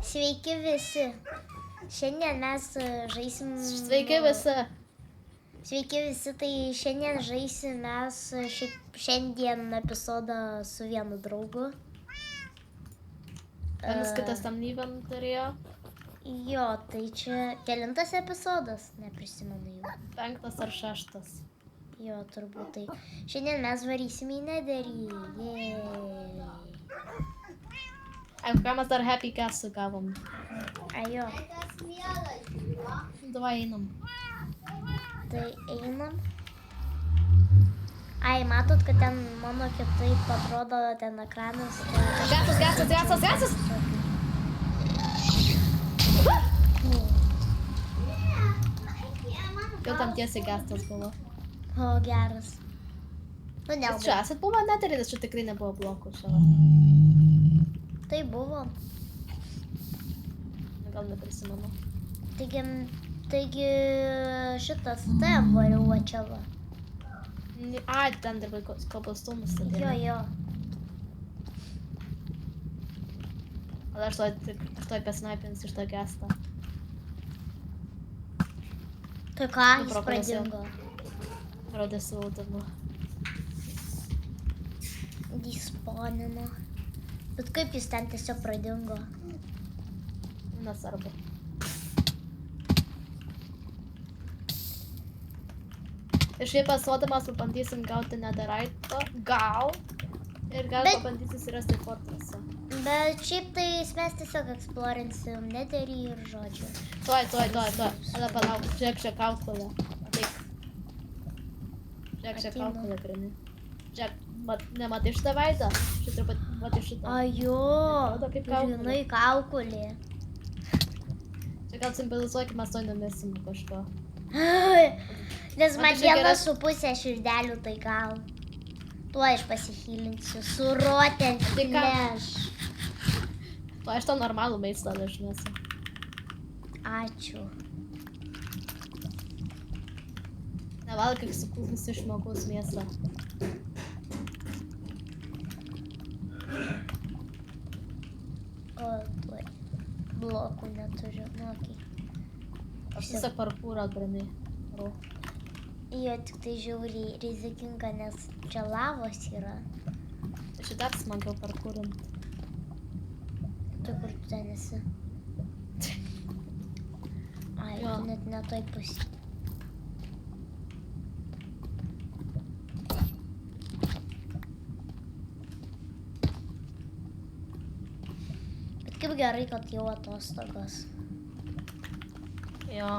Sveiki visi. Šiandien mes žaisim... Sveiki visi. Sveiki visi, tai šiandien žaisim mes šiandien epizodą su vienu draugu. Vienas kitas tam lygiam turėjo. Jo, tai čia kelintas epizodas, neprisimenu jau. 5 ar 6. Jo, turbūt tai. Šiandien mes varysim į Nederį. Jėj. Ką mes dar Happy Castle gavom. Jo. Davai einam. Tai einam. Ai, matot, kad ten mano kitaip atrodo ten ekranas. Gasas! Jau tam tiesiai gastas buvo. O, geras. Nu, Čia nelabai. esat buvo net ir čia tikrai nebuvo blokų šalia. Tai buvo. Gal neprisimenu. Taigi šitas taip variau va čia va. Ai, ten dirbai koblstomus Jo, stadionai. jo. Gal aš toj pasnaipinsiu iš to gastą. Tai ką, Nu, jis progresė. pradingo. Rodė su autobu. Jis sponino. Bet kaip jis ten tiesiog pradingo? Nesvarbu. Ir šiaip pasuodamas pabandysim gauti netherite. Gal. Ir gal Bet- pabandysim surasti fortressą. Bet šiaip tai mes tiesiog eksplorinsim Nederį ir žodžiu. Tuoj. Tada palauk, žiūrėk šią kaukolę. Ateik. Žiūrėk šią Ateinu. kaukolę, grini. Žiūrėk, nematai šitą veidą? Šitą matai šitą. Ajo, Atrodo kaip kaukolė. žinai, kaukulė. Čia gal simbolizuokim, mes to nemesim kažko. Nes man Man čia geras- 1,5 širdelių, tai gal. Tuo aš pasihylinsiu. Su rotent Tai ką? neš. O aš to normalų maistą dažniausiai. Ačiū. Nevalgyk sukūrusi žmogaus mėsą. O, tuoj. Blokų neturiu. Nu, okei. Aš tiesiog parkūrą grinai. Jo, tik tai žiauriai rizikinga, nes čia lavos yra. Šitą dar smagiau parkūrint. Tu kur tu ten esi? Ai, Jo. tu net ne toj pusė. Bet kaip gerai, kad jau atostogos. Jo.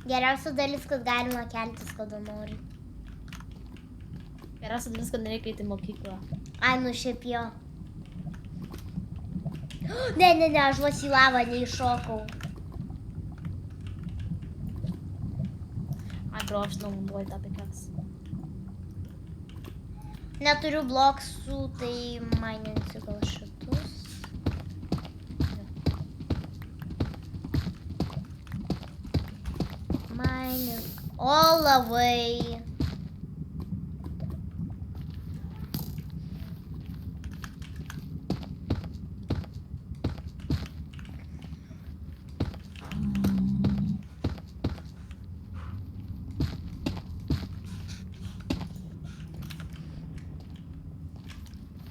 Geriausia dalis, kad galima keltis, kada nori. Geriausia dalis, kad nereikia eiti į mokyklą. Ai, nu šiaip jo. Ne, aš vos į lavą neiššokau. Ai, bro, aš naudoju tą pikaks. Neturiu bloksų, tai maininsiu gal šitus. Mining all the way.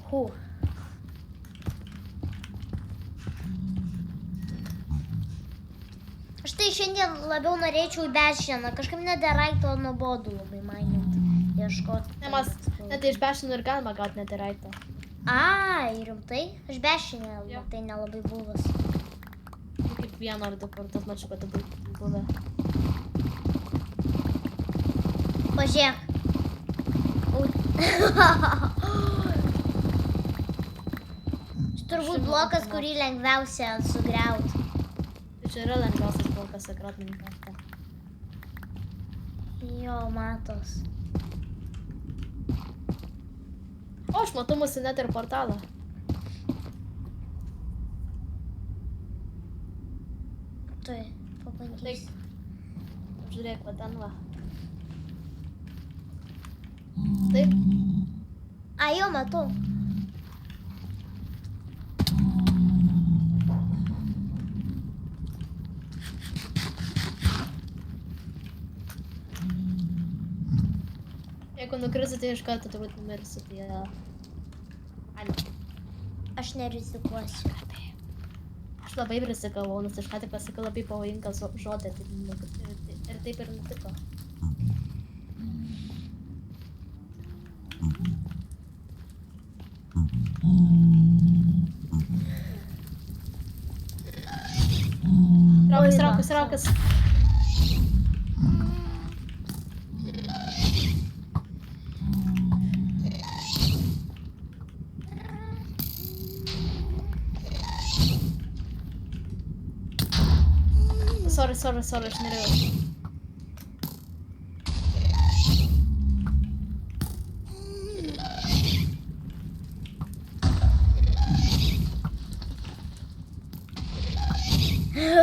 Huh. Aš tai šiandien labiau norėčiau į Bešieną. Kažkaip nederaito nuobodu labai manint. Ieškoti. Net iš bešinų ir galima gauti neteraitą. Ai, rimtai? Aš Bešienė, Jo. tai nelabai buvus. Kaip vieną ar du kartus mačiau, kad tai buvę. Pažiūrėk. Čia turbūt blokas, kurį lengviausia sugriauti. Tai čia yra lengviausias blokas sekretiniam kartą. Jo, matos. O, aš matau mūsų net ir portalą. Tai, pabandysiu. Žiūrėk, va ten va. Taip. A, jau matau. Jeigu nukrisi, tai iš karto turbūt numirsi, tai... Ai, ne. Aš nerizikuosiu. Aš labai rizikavau, nes aš ką tik pasakiau labai pavojingą žodį, ir taip ir nutiko. Traukas. Sorry, aš norėjau.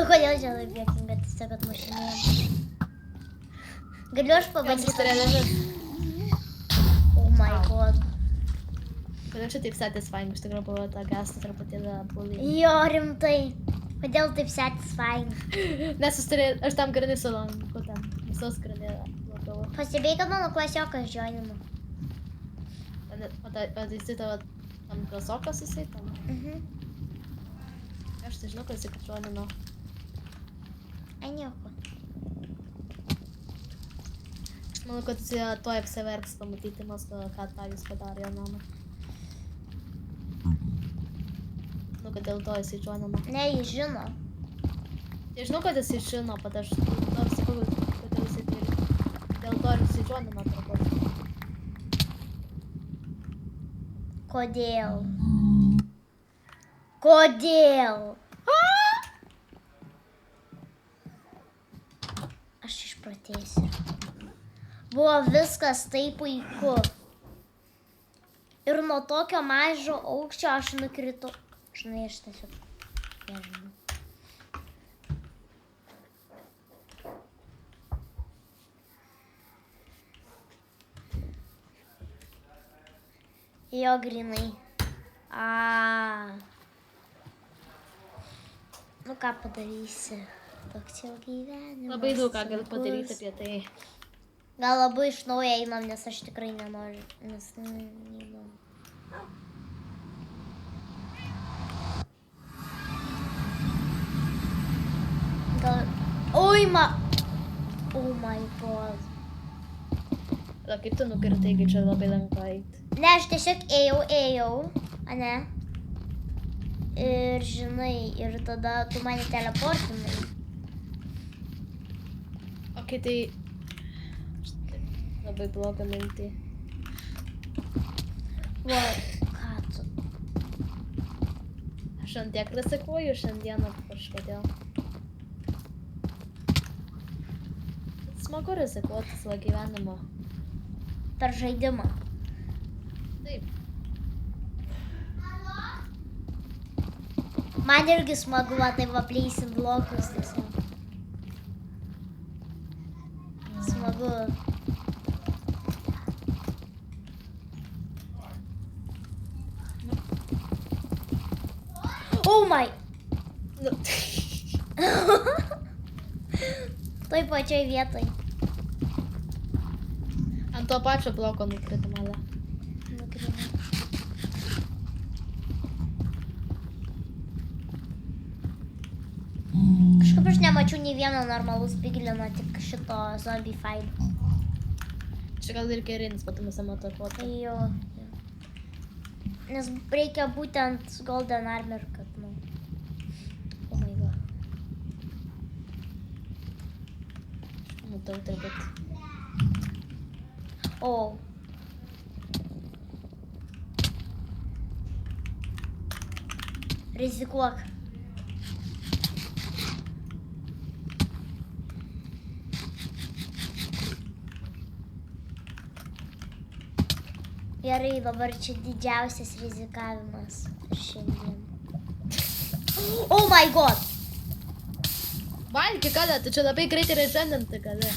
Kodėl čia taip juokinga, tiesiog atmušinėjom. Galiu aš pabandyti? Oh my god. Kodėl čia taip satisfying, iš tikrųjų buvo tą gastą truputėlį bully. Jo, rimtai. Kodėl taip satisfying? Nes aš tam granį sulanku ten, visos granį blokavau. Pasibėjai, kad mano klasiokas joinino. O tai jisai tavo tam klasiokas jisai tam? Aš tai žinau, kad jisai kad joinino. Ai, nieko. Aš manau, kad jisai tuoj apsiverks pamatyti mus, ką tą jis padarė jo namą. Nu, kad dėl to jisai joinino. Ne, jis žino. Tai žinau, kad jisai žino, bet aš nors sakau, kodėl jisai tai dėl to jisai joinino turbūt. Kodėl? Kodėl? Aš išprotėsiu. Buvo viskas taip puiku. Ir nuo tokio mažo aukščio aš nukritau. Žinai, aš tiesiog nežinau. Jo, grinai. Nu ką padarysi? Toks jau gyvenimas. Labai daug ką gali padaryti apie tai. Gal labai iš naujo einam, nes aš tikrai nenoriu. Nes neįdomu. Gal... Oh my god. Tada kaip tu nukirtai, kai čia labai lengva eiti? Ne, aš tiesiog ėjau, ane? Ir žinai, ir tada tu mane teleportinai. Ok, tai... Labai blogą mintį. Va, ką tu? Aš ant tiek rizikuoju šiandieną kažkodėl. Smagu rizikuoti savo gyvenimą. Per žaidimą. Taip. Man irgi smagu, va, taip apleisim blokus tiesiog. Smagu. Oh my! Nu. Toj pačioj vietoj. Ant to pačio bloko nukritom, ale. Kažkaip aš nemačiau nei vieno normalus piglino, tik šito zombie fight. Čia gal ir gerinis, patumis amatakuoti. Jo. Nes reikia būtent golden armor, kad, nu. Oh my god. Matau turbūt. O. Rizikuok. Gerai, dabar čia didžiausias rizikavimas šiandien. Oh my god! Valgy, kada? Tu čia labai greitai režendinti gali.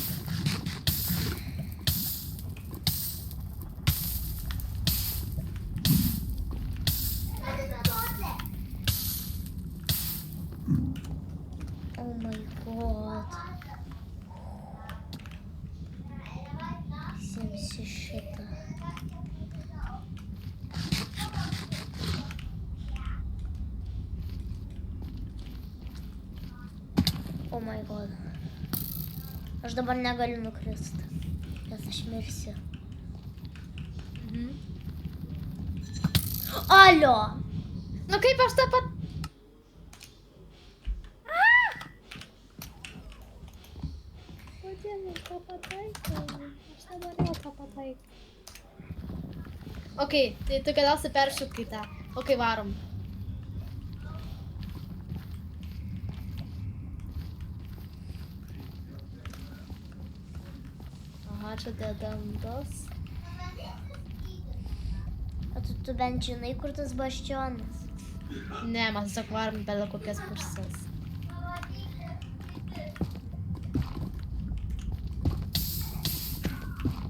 Imsiu šitą. Oh my god. Aš dabar negaliu nukristi, nes aš mirsiu. Alio! Nu kaip aš tą pat... Kodėl aš tą pataikiau? Aš nenorėjau tą pataikyti. Okei, tai tu galiausiai peršok į tą. Okei, varom. Aha, čia dedam tos. O tu bent žinai, kur tas bastionas? Ne, mes tiesiog varom bele kokias puses.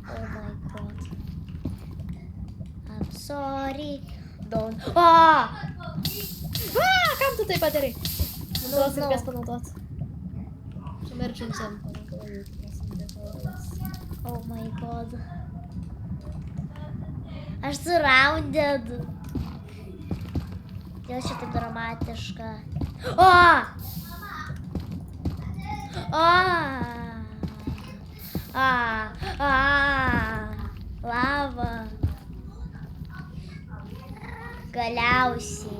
Oh my god. I'm sorry. Don't. Ah! Kam tu tai padarai? Naudos no. reikės panaudoti. Čia merčiančiam panaudojus. Oh my god. Aš surrounded. Dėl šitą dramatišką. O! O! Lava. Galiausiai.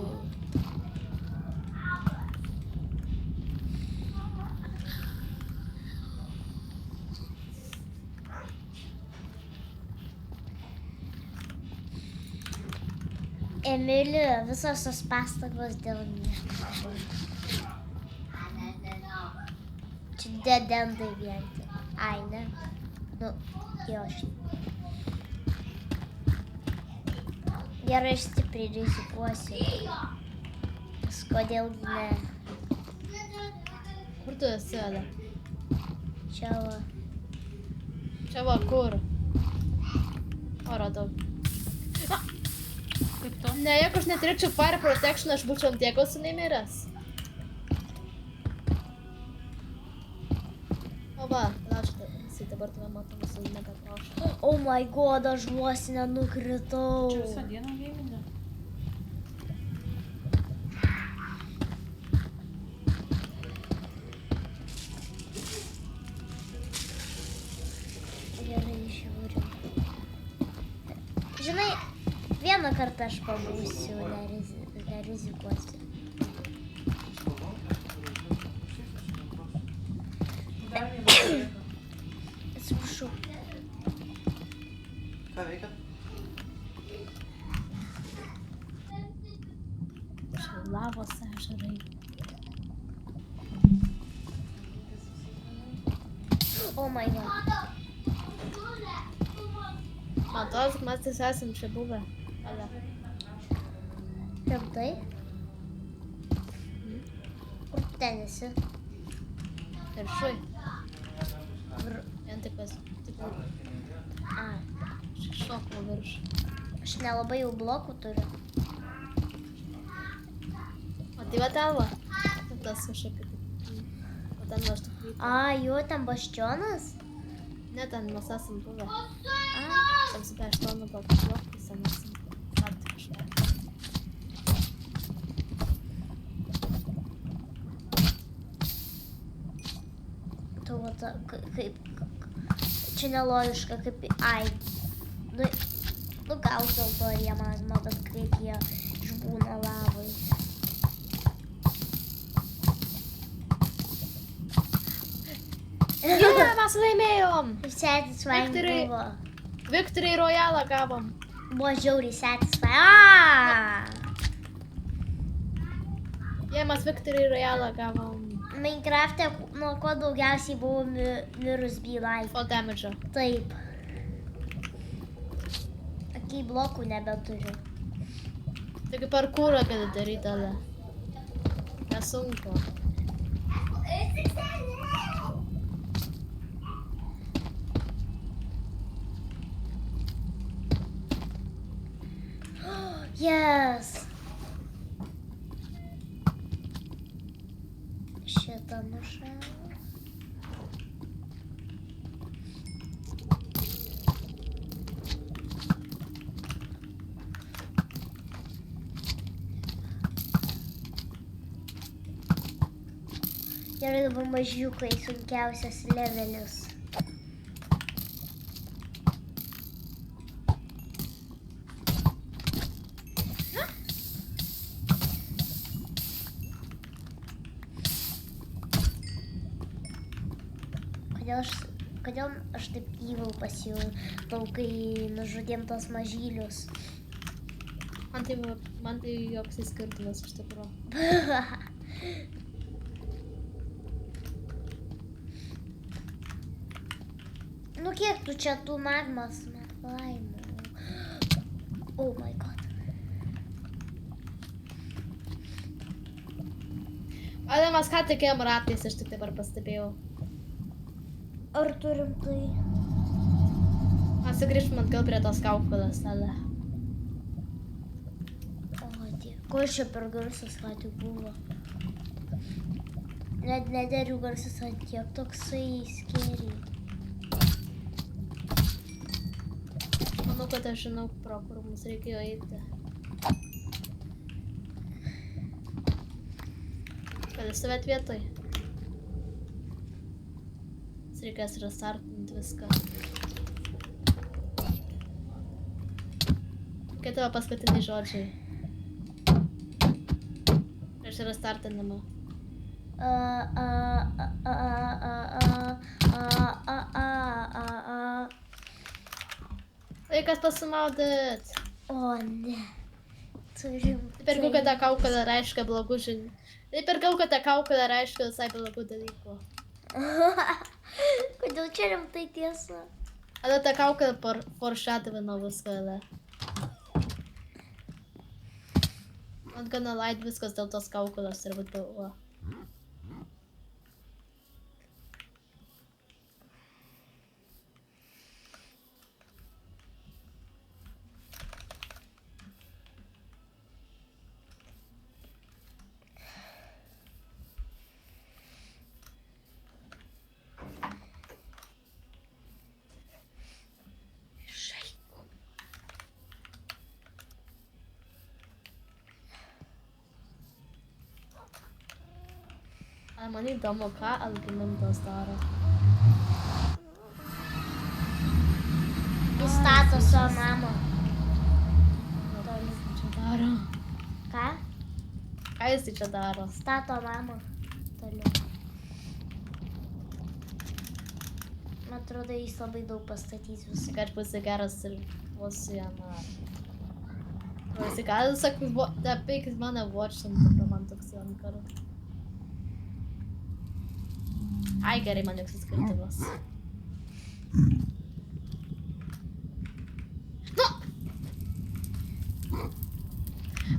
Emili, visos tos pastangos dėl nieko. Čia dedendai vien tik. Ai, ne? Nu, jo, gerai, aš stipriai rizikuosiu. Nes kodėlgi ne? Kur tu esi, Ale? Čia va. Čia va, kur? O, radau. Kaip tu? Ne, jeigu aš neturėčiau fire protection, aš būčiau ant tiek esu nemiręs. O va, laštai, jisai dabar tave matau, visai nebetraušia. Oh my god, aš vos nenukritau. Čia visą dieną gyveni? Gerai, žiūriu. Žinai, vieną kartą aš pabūsiu, nerizikuosiu. Atsiprašau. Ką veikat? Čia lavos ežerai. Oh my god. Man atrodo, kad mes tiesiog esam čia buvę. Ale. Rimtai? Kur tu ten esi? Viršui. Vien tik pas. A, Šokau viršų. aš nelabai jau blokų turiu. O tai va ten va. Tas kažkaip. O ten aš tik vyko. A, jo, ten bastionas? Ne, ten mes esam buvę. A, Tam su peštonu gal kažkokį senesnį. Ar kažką. tu va ta, kaip, čia nelogiška, kaip, ai, nu gal dėl to jie magma, bet kaip jie išbūna lavai. Mes laimėjom! Satisfying Victory. buvo. Victory Royalą gavom. Buvo žiauriai satisfying. Aaaa! Jie, mes Victory Royalą gavom. Minecraft'e, nuo ko daugiausiai buvo mirus be life. Full damage. Taip. Kai blokų nebeturiu. Taigi parkūrą gali daryti, Ale. Nesunku. Yes! Šitą nušau. Gerai, dabar mažiukai sunkiausias levelis. Kodėl aš taip evil pasijutau, kai nužudėm tos mažylius? Man tai joks skirtumas iš tikrųjų. Nu kiek tu čia tų magmas laimų? Oh my god. Ale mes ką tik ėjom ratais, aš tik dabar pastebėjau. Ar turim tai? Mes sugrįžtum atgal prie tos kaukolės, ale. O, tie. Ko čia per garsas ką tik buvo? Net nederių garsas ant tiek toksai skėriai. Manau, kad aš žinau, pro kur mums reikėjo eiti. Gali stovėt vietoj. Reikės restartinti viską. Kokie tavo paskutiniai žodžiai? Prieš restartinimą. Laikas pasimaudyt. O ne. Turim. Pirkau, kad ta kaukolė reiškia blogų žinių. Pirkau, kad ta kaukolė reiškia visai blogų dalykų. Kodėl čia rimtai tiesa? Ale ta kaukolė foreshadowino viską, ale. Man gana light viskas dėl tos kaukolės ir buvo. Man įdomu, ką Algimantas daro. Jis stato savo mamą. Jis čia daro. Ką? Ką jis čia daro? Stato mamą. Toliau. Man atrodo, jis labai daug pastatys visą. Kad būsi geras ir būsi jama. Jis gali sakyti, peikis mane watching, tai man toks ant kartų. Ai, gerai, man joks skirtumas. Nu!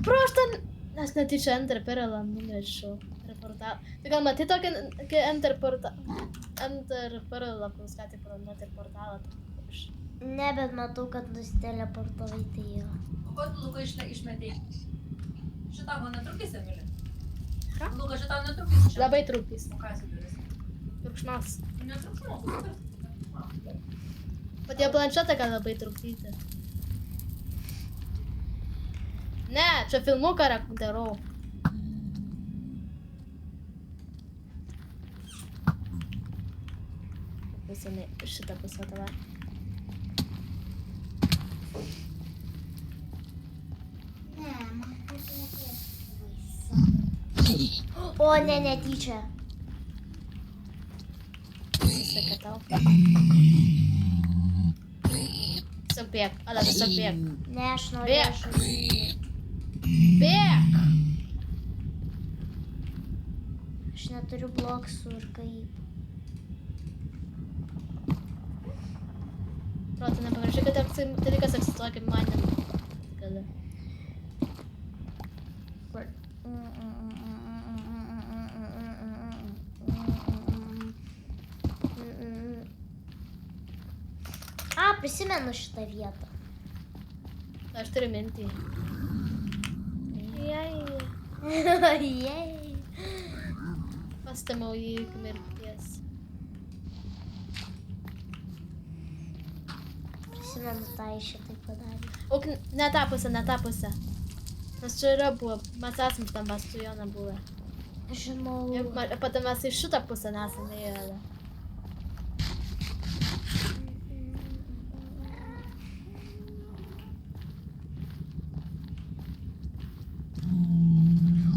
Bro, aš netyčia Enter Pearlą numečiau. Tai gal matai tokį Enter Pearlą, kur ką tik pro Enter portalą. Ne, bet matau, kad nusiteleportavai tai jo. O ko tu, Luka, išmetei? Šitą gal netrukys, Emilė? Ką? Luka, šitą netrukys iš čia? Labai trūkis. O ką esi duris? Triukšmas. Netrukšmo, O tie planšetą gali labai trukdyti. Ne, čia filmuką darau. Pusė, šitą pusę tave. O, ne, netyčia. Pasaka tau. Tiesiog bėk, ale tiesiog bėk. Ne, aš noriu. Bėk! Bėk! Aš neturiu bloksų ir kaip. Protu, nepamiršai, kad toks dalykas egzistuoja kaip manim. Gali. Kur? A, prisimenu šitą vietą. Aš turiu mintį. Jej. Pastamiau jį iki mirties. Prisimenu tą šitai padarė. O, ne tą pusę, ne tą pusę. Nes čia yra buvo, mes esam tam su jo nebuvę. Žinau. Pada mes į šitą pusę nesame įėję.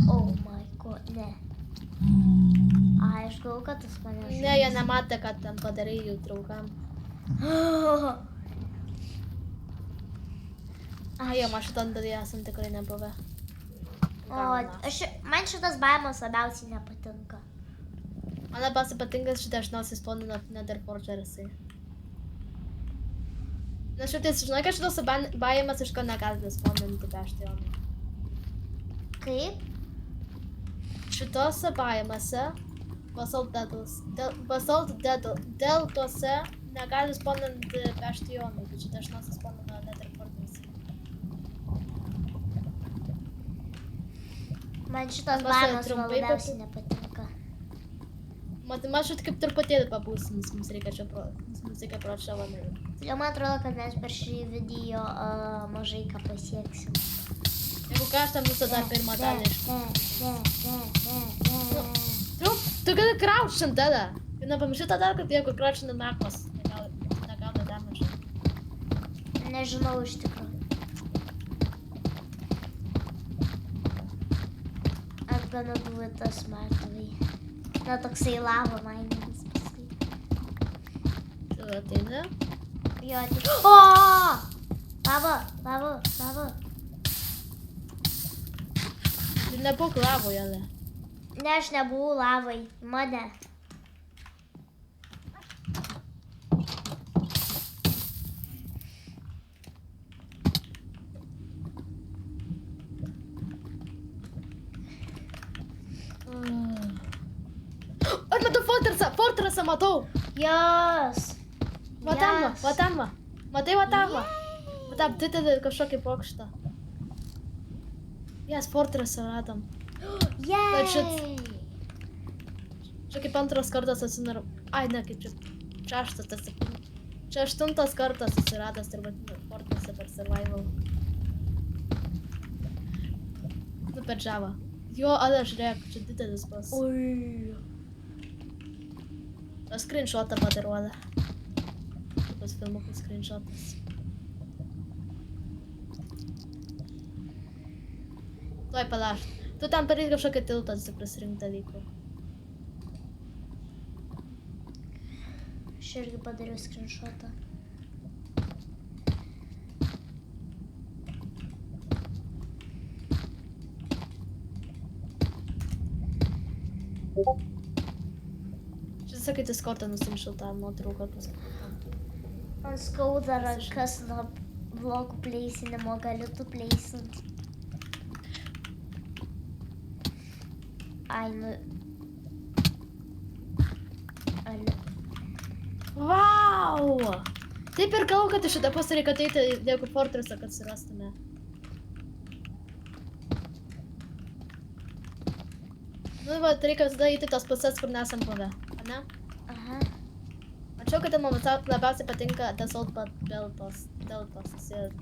Oh my god, ne. Ai, aš galvoju, kad tas mane Ne, jie nematė, kad ten padarai jų draugam. Ai, jo, aš šitą dalyje esam tikrai nebuvę. O, man šitas baimas labiausiai nepatinka. Man labiausiai patinka šitą dažniausiai spawnina Nether Forgersai. Na šitais, žinai, kad šitos baimas iš ko negalite spawninti beštionai. Kaip? Šitose baimose, Basalt Deltose negali spawninti beštionai, bet šitą dažniausiai spawnina Nether Forgersai. Man šitas Mes baimas trumpai labiausiai nepatinka. Matai, aš kaip truputėlį pabūsinis, mums reikia čia pro čia vandenį. Jau man atrodo, kad mes per šį video mažai ką pasieksim. Jeigu ką, aš tam visada pirmą dalį iš... Tu gali crouchinti tada. Ir nepamiršti tada, kad jeigu crouchinti nakos, negauna damage. Nežinau iš tikrųjų. I'm gonna do it the smart way. Na, toksai lava miningas paskui. Tu ateini? Jo, ateini. O! Lava. Tu nebūk lavoje, ne? Ne, aš nebuvau lavai. Mane. Aš matau fortressą matau! Jos. Va ten va. Matai, va ten va. Va ten didelį kažkokį bokštą. Jas, fortressą radom. Jej. Čia kaip antras kartas atsinar... Ai, ne, kaip čia šeštas, tas... Čia 8 kartas atsiradęs ir vadinu fortressą per survival. Nu, per Java. Jo, ale žiūrėk, čia didelis bus. Ui. O screenshotą padaruoda. Pas filmukų screenshotas. Tuoj palašt. Tu tam pareik kažkokią tiltą prisirinkti dalykų. Aš irgi padariau screenshotą. Čia sakai, Discord'ą nusinčiau tą nuotrauką paskui. Man skauda rankas nuo vlogų pleisinimo, galiu tu pleisint. Ai, nu... Ale. Vau! Taip ir galvoju, kad iš šitą pusę reikia ateiti dėkui fortressą, kad surastume. Nu, va, reikia tada eiti tas pusės, kur nesam buvę, ar ne? Aha. Mačiau, kad man labiausiai patinka Basalt Deltos. Jis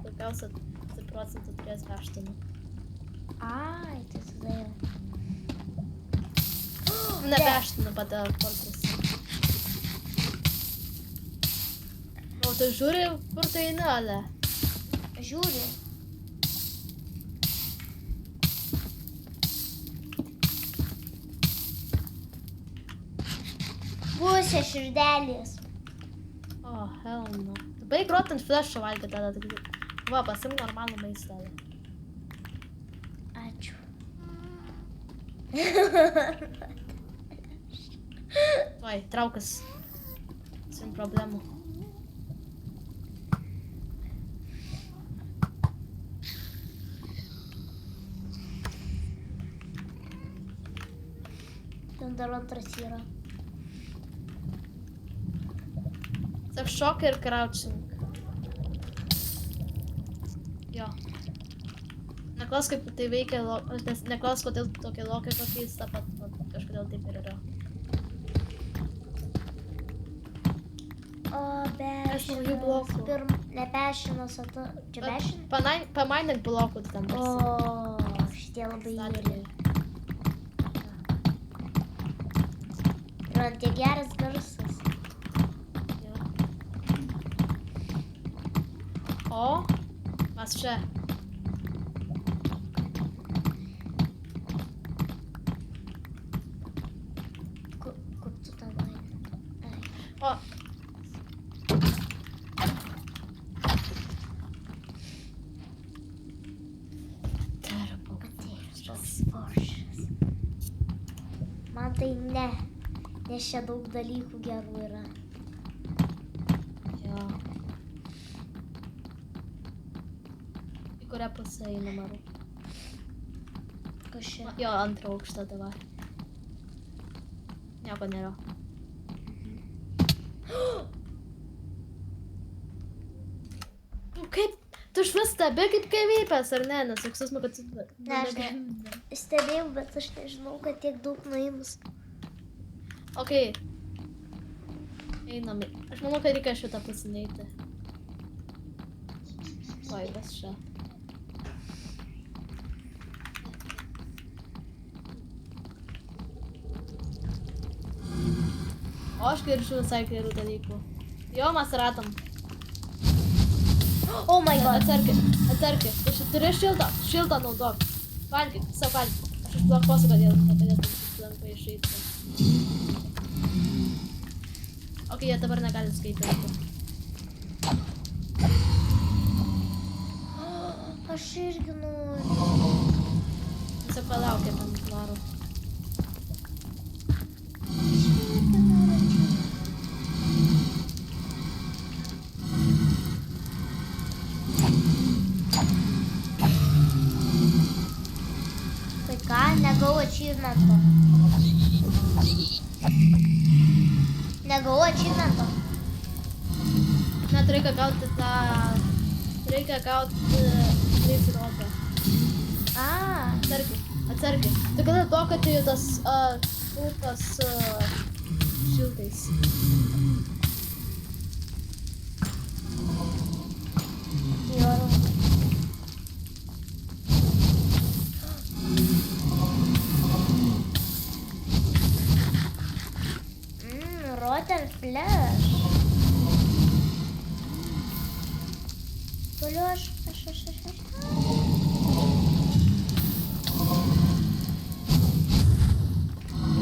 daugiausia 100% turės beštonių. Ai, tai tada jau. Ne beštonių, bet fortressą. O tu žiūri, kur tu eini, ale? Žiūri. Pusė širdelės. O, hell no. Tu baig rotant flash'ą valgyti tada. Va, pasim normalų maistą. Ačiū. Tuoj, traukas. Sim problemų. Ten dar antras yra. Sak šoka ir crouching. Jo. Neklaus, kaip tai veikia, neklaus, kodėl tokia lokai pakeista, bet kažkodėl taip ir yra. O, naujų blokų. bešinas. Ne bešinas, o tu... Čia bešinas? Pamainink blokų tam. O, šitie labai Statiniai. geri. Supranti, geras garsas. Jo. O, mes čia. Kur tu ten eini? O. Poršas. Man tai ne. Nes čia daug dalykų gerų yra. Jo. Į kurią pusę einam, ar? Kas čia? Jo, antrą aukštą davai. Nieko nėra. Nu kaip? Tu švis stebi kaip gyvybės, ar ne? Nes juk susmu, kad... Ne, aš stebėjau, bet aš nežinau, kad tiek daug nuėmus. Okei. Einam. Aš manau, kad reikia šitą pusę neiti. Oi, kas čia? O aš girdžiu visai gerų dalykų. Jo, mes ratom. Oh my god. Atsarki. Tu turi šiltą naudok. Valgyk, visą valgyk. Aš išblokuosiu, kad jie negalėtų lengvai išeiti. Ok, jie dabar negali skaityti. Aš irgi noriu. Tiesiog palaukė tam varu. Tai ką, negau achievemento. Negau achievemento. Net reikia gauti tą... Reikia gauti... Leif robę. Atsargi. Tu gali duokati tas... Kulkas... Šiltais. Joru. Rotten flash. Toliau aš.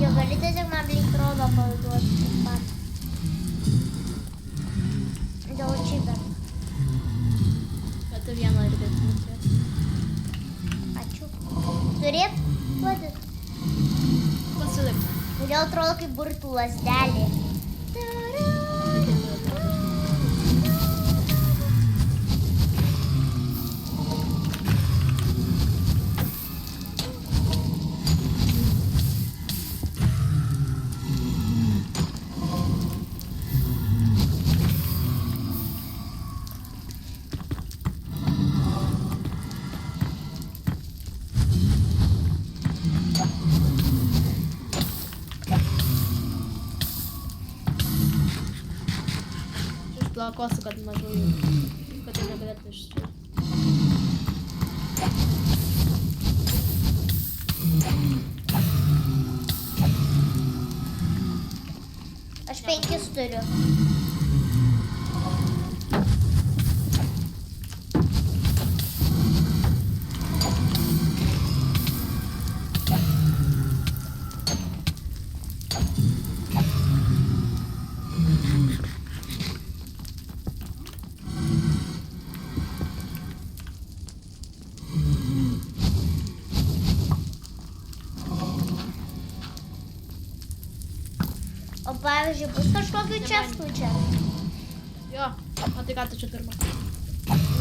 Jo, gali tiesiog man blink rodo pavaduoti taip pat. Dėl achievement. Bet tu vieną irgi turi. Ačiū. Turėt? Duodi. Pasilik. Kodėl atrodo kaip burtų lasdelė? Išblokuosiu, kad mažiau jų. Kad jie negalėtų iščiūti. Aš 5 turiu. O pavyzdžiui, bus kažkokių čestų čia? Jo, o tai ką tu čia pirmą?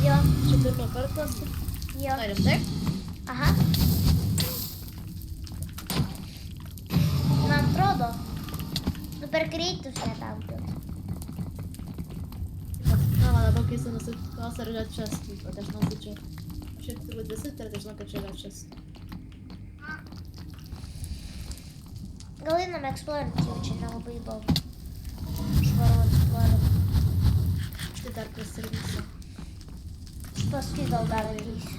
Jo, Čia pirmą kartą? jo. Na, rimtai? Aha. Man atrodo. Nu per greitus netampė. Na, man labiau keista nusitikos, ar yra čestų, bet aš nesu čia. Šiaip turbūt visi turi, žinau, kad čia yra čestų. Gal einam eksplorinti, jau čia nelabai įdomu. Švarau eksplorinti. Štai dar prisirgysiu. Paskui gal dar ateisiu.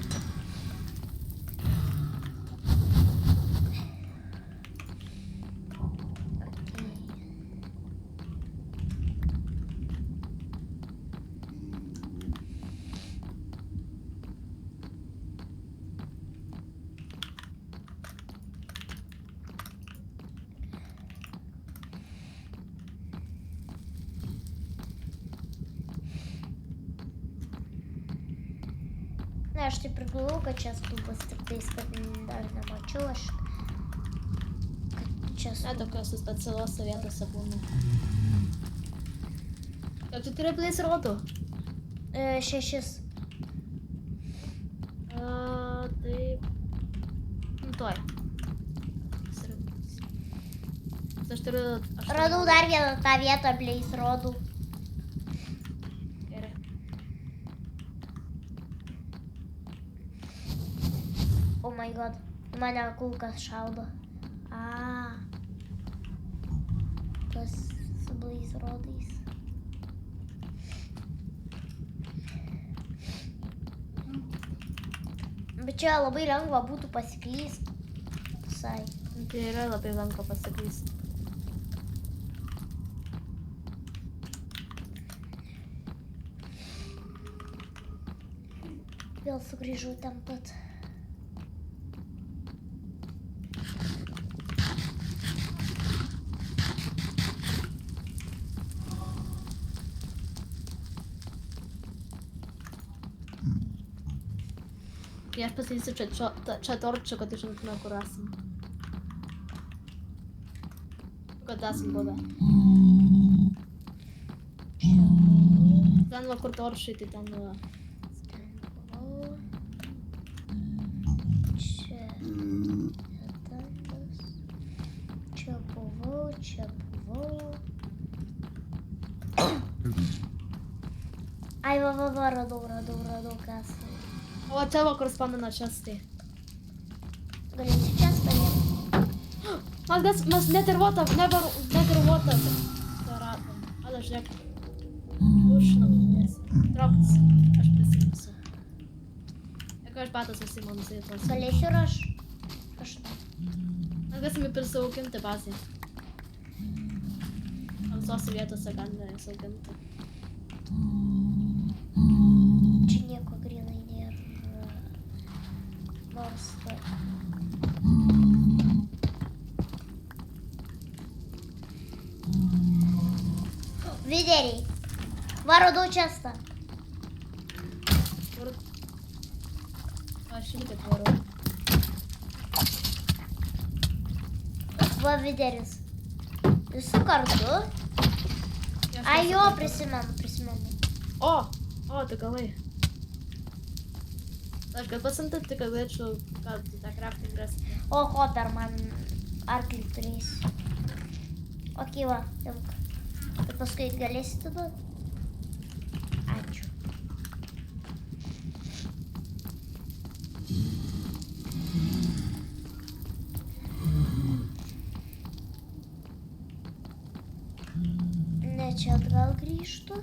Ne, aš taip ir galvoju, kad čia stulpas, tik tais, kad dar nemačiau aš, kad čia Ne, stulpas. tokiuose specialiuose vietose būna. Kiek tu turi plės rodų? 6. Taip. Nu, tuoj. Aš turiu... Radau dar vieną tą vietą, bleis, rodau. Gerai. Oh my god, mane kulkas šaudo. Tas su bleis rodais. Bet čia labai lengva būtų pasiklysti. Visai. Tai yra labai lengva pasiklysti. Vėl sugrįžau ten pat. Tai aš pasakysiu čia torčią, kad žinotume, kur esam. Kad esam buvę. Ten va, kur torčiai, tai ten va. Čia buvau. Ai, va, radau kas. O čia va, kur spamina čestai. Galėsiu čia stovėti. Mes net ir votą radom. Ale žiūrėk. Užšnapnės. Trauktis. Aš prisimsiu. Jeigu aš batas užsimonu, tai tos. Galėsiu ir aš. Mes galime prisaukinti bazį. Visose vietose galime sauginti. Čia nieko grinai nėra. Nors tai. Videriai. Va, radau čestą. Kur? Aš irgi taip varau. Va, videris. Visų kartu. Ai, jo, prisimenu. O, tai galai. Aš gal pasimti, tik galėčiau, kad tą crafting rasti. O, Hopper, man arklį turėsiu. Ok, va, imk. Ir paskui galėsite duoti? Ačiū. Ne, čia atgal grįžtu.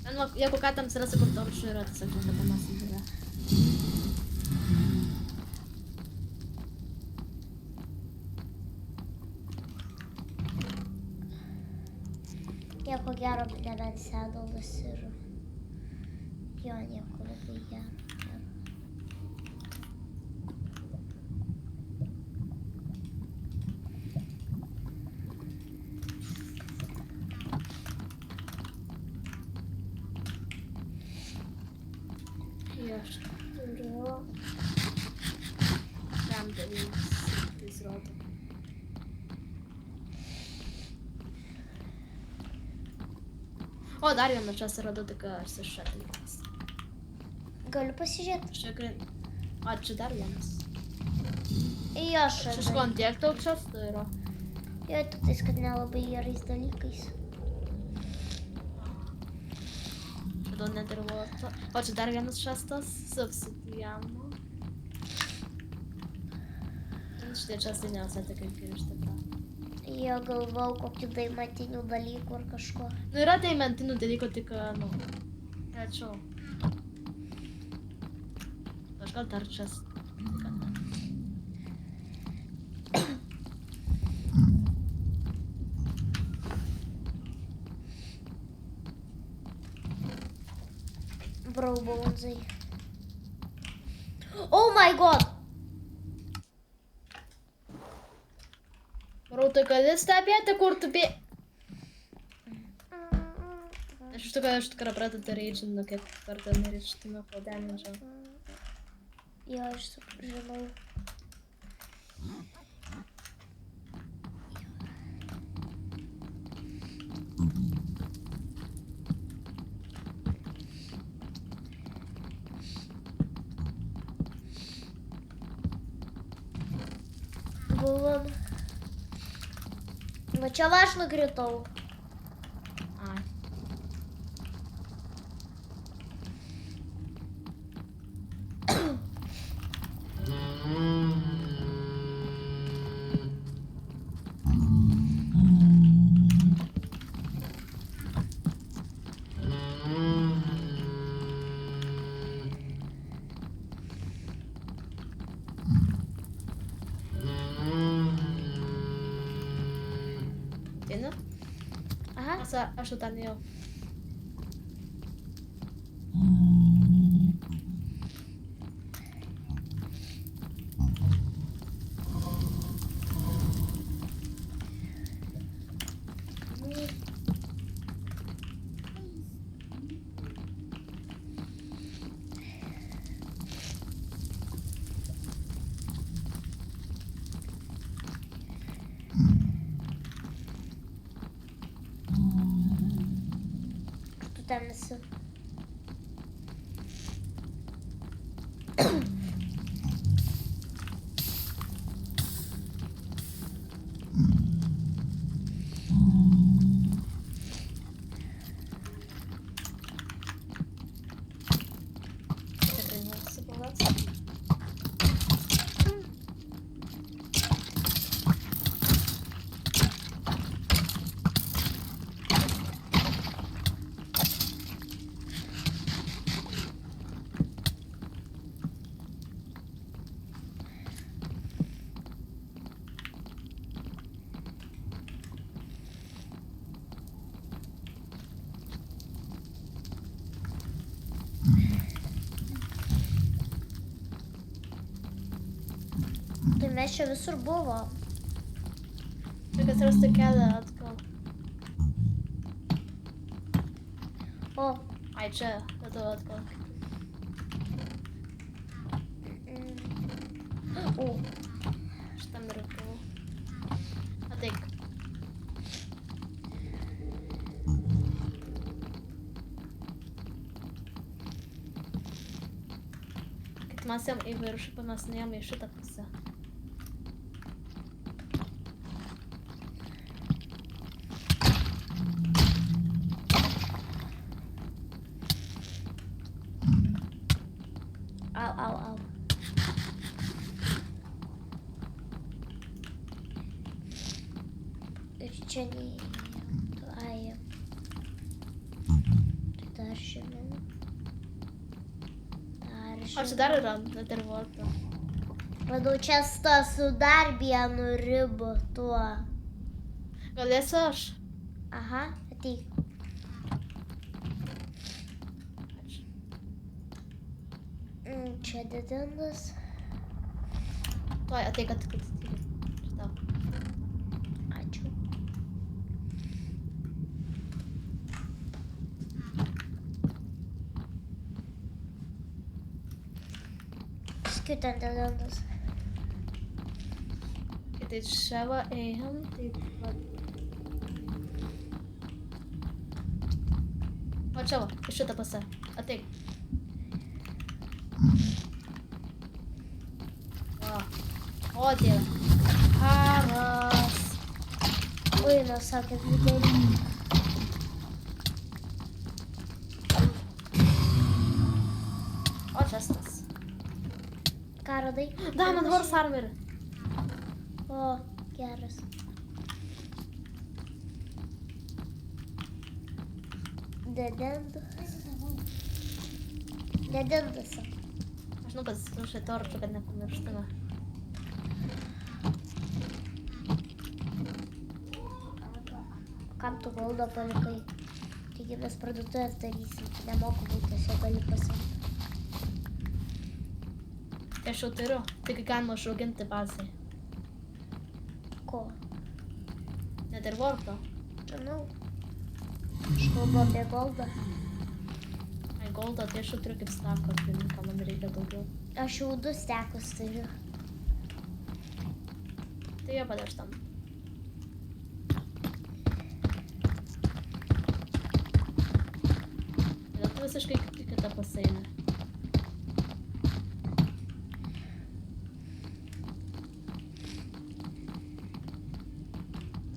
Man, va, jeigu ką tam surasi, kur torčių yra, tai sakyčiau, kad tam esam buvę. Nieko gero, nebent sedalas ir... Jo, nieko labai gero. Aš turiu... Tam dalyvis, jis rodo. O, dar vieną čia radau, tik aš iš čia dalyvis. Galiu pasižiūrėti. Čia grin... O, čia dar vienas. Jo, Čia škon tiek daug čestų yra. Jo, tik tais, kad nelabai gerais dalykais. Tada net ir vota. O, čia dar vienas čestas su obsidianu. Šitie čestai ne visai tik kaip ir iš tikrųjų. Jo, galvau, kokių daimantinių dalykų ar kažko. Nu, yra daimantinių dalykų, tik, nu, rečiau. Aš gal dar čes. Braubonzai. Oh my god! Rautai, gali stebėti, kur tu bė... Aš iš tikrųjų pradedu reidžinu, kiek kartą nereidžinu po damage. Jo, aš žinau. Buvom. Va čia va aš nukritau. Ai. Ateini? Aha. Aš jau ten jau. Tu ten esi. Tikrai nesu buvęs. Tai mes čia visur buvom. Reikia atrasti kelią atgal. O. Ai, čia, tada atgal. O. Šitam ir atgal. Ateik. Kad mes jam į viršų, mes neėjom į šitą pusę. Au. Ir čia neįėjau. Ai. Tai dar žemiau. O čia dar yra netervorto. Manau, čia su dar vienu ribu tuo. Galėsiu aš? Aha, ateik. Čia didindas. Tuoj, ateik, ateik. Šitą. Ačiū. Paskui ten didindas. Kai tai čia va ėjom, tai va. O čia va, iš šitą pusę. Ateik. Va. O, Dieve. Karas. Oi, nesakė didelį. O, čia tas. Ką radai? Diamond Horse Armor. O, geras. Didindas. Didindas. Aš nu pasiruošiu torčių, kad nepamirštume. Kam tu goldą palikai? Taigi mes parduotuvės darysim, tai nemokamai tiesiog gali pasimti. Tai aš jau turiu, tik galima užauginti bazai. Ko? Net ir vorto. Žinau. Aš kalbu apie goldą. Ai, goldą, tai aš jau turiu kaip stako, ką man reikia daugiau. Aš jau 2 stekus turiu. Tai jie padėš tam. Bet tu visiškai į kitą paseinę.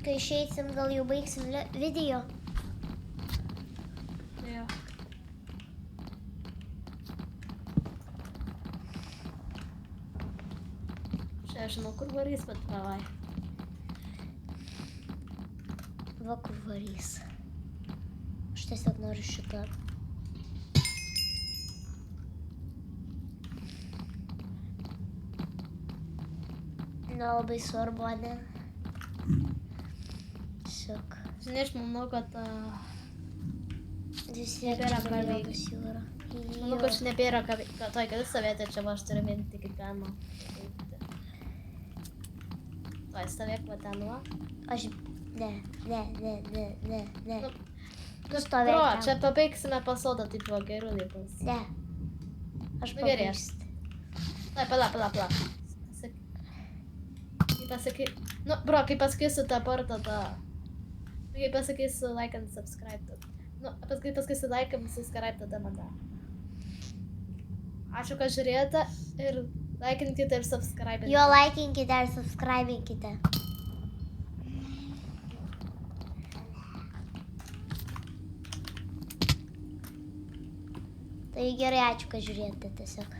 Kai išeisim, gal jau baigsim video. Tai jo. Čia aš žinau, kur varys, bet davai. Va kur varys. Aš tiesiog noriu šitą. Nelabai svarbu, ne? Tiesiog. Žinai, aš manau, kad... Vis tiek Nebėra čia ką juodas jūra. Manau, kad čia nebėra ką veikti. Toj, kad visą vietą čia va aš turiu minti, kaip galima veikti. Toj, stovėk va ten, va. Aš... Ne. Nu, Tu stovėk Bro, ten. čia pabaigsime pasodą, taip va, geriau nebus. Ne. Aš Nu, gerai, pabaigsiu. Tai, pala. Kaip pasaky... Nu, bro, kai pasakysiu dabar tada... Kai pasakysiu like and subscribe tada. Nu, kai pasakysiu like and subscribe tada man da. Ačiū, kad žiūrėjote ir laikinkite ir subscribe. Jo, laikinkite ir subscribinkite. Tai gerai, ačiū, kad žiūrėjote tiesiog.